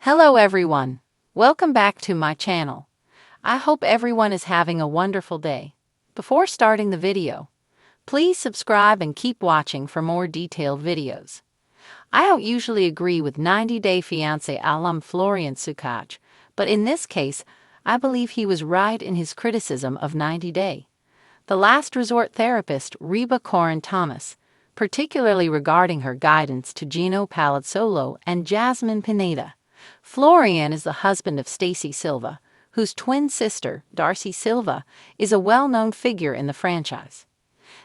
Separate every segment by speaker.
Speaker 1: Hello everyone. Welcome back to my channel. I hope everyone is having a wonderful day. Before starting the video, please subscribe and keep watching for more detailed videos. I don't usually agree with 90 Day Fiancé alum Florian Sukac, but in this case, I believe he was right in his criticism of 90 Day. The last resort therapist Reba Corrine, particularly regarding her guidance to Gino Palazzolo and Jasmine Pineda. Florian is the husband of Stacy Silva, whose twin sister, Darcy Silva, is a well-known figure in the franchise.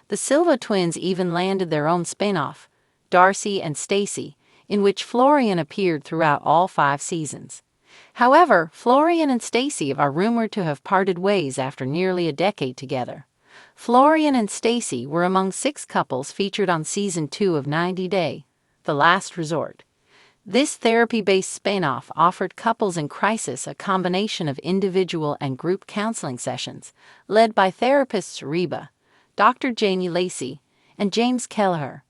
Speaker 1: The Silva twins even landed their own spin-off, Darcy and Stacy, in which Florian appeared throughout all 5 seasons. However, Florian and Stacy are rumored to have parted ways after nearly a decade together. Florian and Stacy were among 6 couples featured on Season 2 of 90 Day, The Last Resort. This therapy-based spin-off offered couples in crisis a combination of individual and group counseling sessions, led by therapists Reba, Dr. Janie Lacey, and James Kelleher.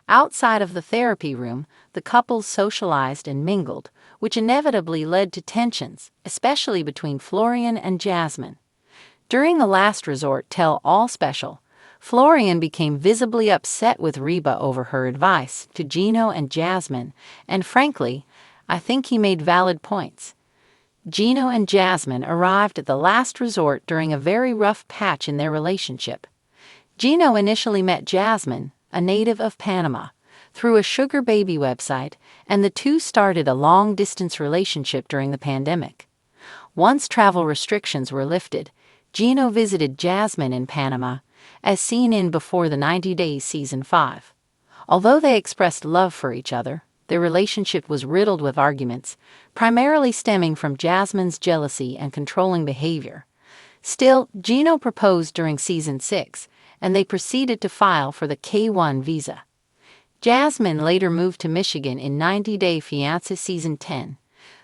Speaker 1: Outside of the therapy room, the couples socialized and mingled, which inevitably led to tensions, especially between Florian and Jasmine. During the Last Resort Tell-All special, Florian became visibly upset with Reba over her advice to Gino and Jasmine, and frankly, I think he made valid points. Gino and Jasmine arrived at the Last Resort during a very rough patch in their relationship. Gino initially met Jasmine, a native of Panama, through a sugar baby website, and the two started a long-distance relationship during the pandemic. Once travel restrictions were lifted, Gino visited Jasmine in Panama, as seen in Before the 90 Days Season 5. Although they expressed love for each other, their relationship was riddled with arguments, primarily stemming from Jasmine's jealousy and controlling behavior. Still, Gino proposed during Season 6, and they proceeded to file for the K-1 visa. Jasmine later moved to Michigan in 90 Day Fiancé Season 10.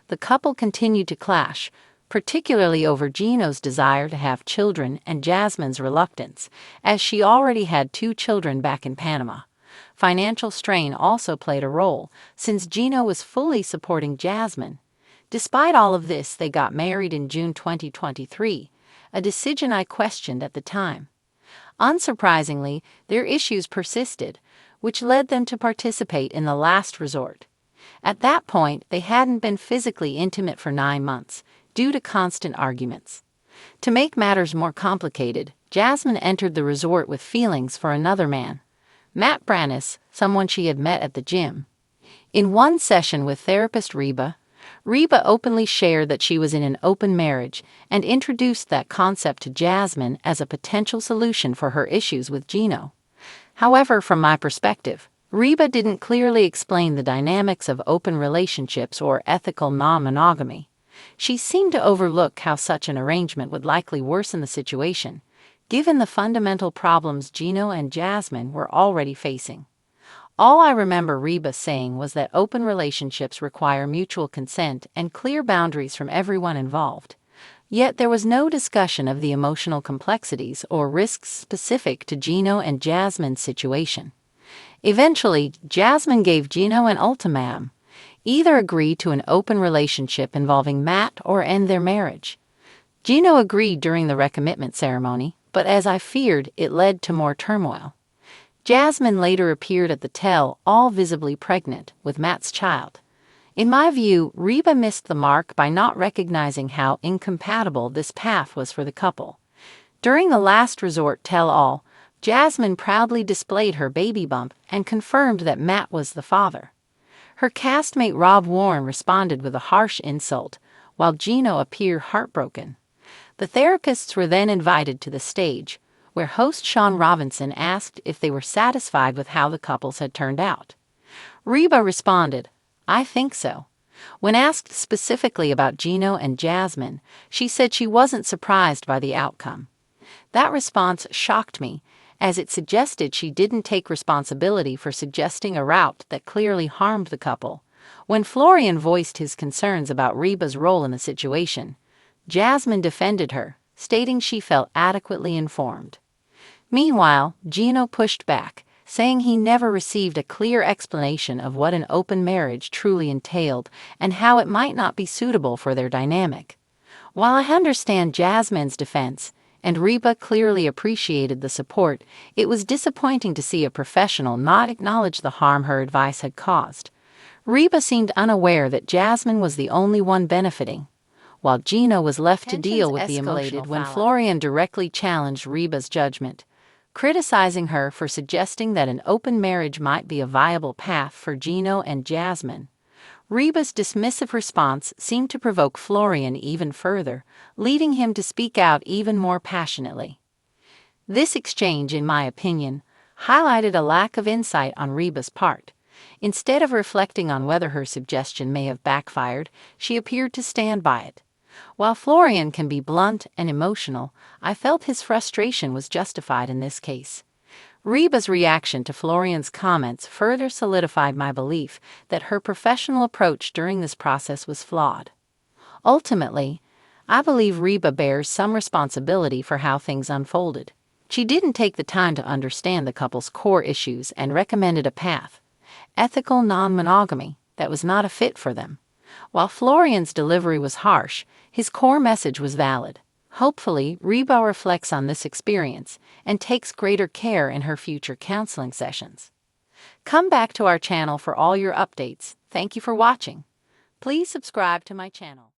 Speaker 1: The couple continued to clash, particularly over Gino's desire to have children and Jasmine's reluctance, as she already had 2 children back in Panama. Financial strain also played a role, since Gino was fully supporting Jasmine. Despite all of this, they got married in June 2023, a decision I questioned at the time. Unsurprisingly, their issues persisted, which led them to participate in the Last Resort. At that point, they hadn't been physically intimate for 9 months, due to constant arguments. To make matters more complicated, Jasmine entered the resort with feelings for another man, Matt Brannis, someone she had met at the gym. In one session with therapist Reba openly shared that she was in an open marriage and introduced that concept to Jasmine as a potential solution for her issues with Gino. However, from my perspective, Reba didn't clearly explain the dynamics of open relationships or ethical non-monogamy. She seemed to overlook how such an arrangement would likely worsen the situation, given the fundamental problems Gino and Jasmine were already facing. All I remember Reba saying was that open relationships require mutual consent and clear boundaries from everyone involved. Yet there was no discussion of the emotional complexities or risks specific to Gino and Jasmine's situation. Eventually, Jasmine gave Gino an ultimatum: either agree to an open relationship involving Matt or end their marriage. Gino agreed during the recommitment ceremony, but as I feared, it led to more turmoil. Jasmine later appeared at the tell-all visibly pregnant with Matt's child. In my view, Reba missed the mark by not recognizing how incompatible this path was for the couple. During the Last Resort tell-all, Jasmine proudly displayed her baby bump and confirmed that Matt was the father. Her castmate Rob Warren responded with a harsh insult, while Gino appeared heartbroken. The therapists were then invited to the stage, where host Sean Robinson asked if they were satisfied with how the couples had turned out. Reba responded, "I think so." When asked specifically about Gino and Jasmine, she said she wasn't surprised by the outcome. That response shocked me, as it suggested she didn't take responsibility for suggesting a route that clearly harmed the couple. When Florian voiced his concerns about Reba's role in the situation, Jasmine defended her, stating she felt adequately informed. Meanwhile, Gino pushed back, saying he never received a clear explanation of what an open marriage truly entailed and how it might not be suitable for their dynamic. While I understand Jasmine's defense, and Reba clearly appreciated the support, it was disappointing to see a professional not acknowledge the harm her advice had caused. Reba seemed unaware that Jasmine was the only one benefiting, while Gino was left to deal with the emotional when Florian directly challenged Reba's judgment, criticizing her for suggesting that an open marriage might be a viable path for Gino and Jasmine. Reba's dismissive response seemed to provoke Florian even further, leading him to speak out even more passionately. This exchange, in my opinion, highlighted a lack of insight on Reba's part. Instead of reflecting on whether her suggestion may have backfired, she appeared to stand by it. While Florian can be blunt and emotional, I felt his frustration was justified in this case. Reba's reaction to Florian's comments further solidified my belief that her professional approach during this process was flawed. Ultimately, I believe Reba bears some responsibility for how things unfolded. She didn't take the time to understand the couple's core issues and recommended a path, ethical non-monogamy, that was not a fit for them. While Florian's delivery was harsh, his core message was valid. Hopefully, Reba reflects on this experience and takes greater care in her future counseling sessions. Come back to our channel for all your updates. Thank you for watching. Please subscribe to my channel.